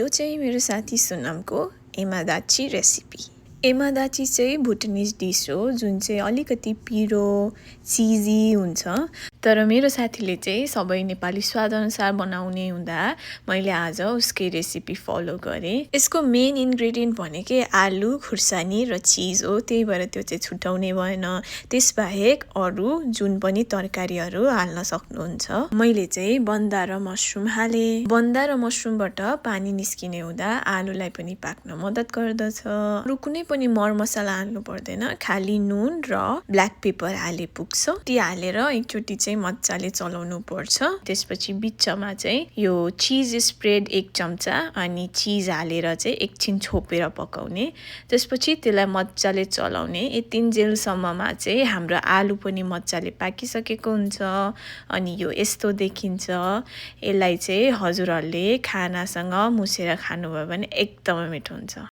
यो चाहिँ मेरो साथी सोनमको एमादाची रेसिपी। एमादाची चाहिँ भुटनिज डिस हो जुन चाहिँ अलिकति पिरो चिजी हुन्छ। तर मेरो साथीले चाहिँ सबै नेपाली स्वादअनुसार बनाउने हुँदा मैले आज उसकै रेसिपी फलो गरेँ। यसको मेन इन्ग्रेडियन्ट भनेकै आलु, खुर्सानी र चिज हो, त्यही भएर त्यो चाहिँ छुट्याउने भएन। त्यसबाहेक अरू जुन पनि तरकारीहरू हाल्न सक्नुहुन्छ। मैले चाहिँ बन्दा र मसरुम हालेँ। बन्दा र मसरुमबाट पानी निस्किने हुँदा आलुलाई पनि पाक्न मद्दत गर्दछ। अरू कुनै पनि मरमसला हाल्नु पर्दैन, खाली नुन र ब्ल्याक पेपर हाले पुग्छ। ती हालेर एकचोटि चाहिँ मजाले चलाउनु पर्छ। त्यसपछि बिचमा चाहिँ यो चिज स्प्रेड 1 चम्चा अनि चिज हालेर चाहिँ एकछिन छोपेर पकाउने। त्यसपछि त्यसलाई मजाले चलाउने। यतिन्जेलसम्ममा चाहिँ हाम्रो आलु पनि मजाले पाकिसकेको हुन्छ अनि यो यस्तो देखिन्छ। यसलाई चाहिँ हजुरहरूले खानासँग मुसेर खानुभयो भने एकदमै मिठो हुन्छ।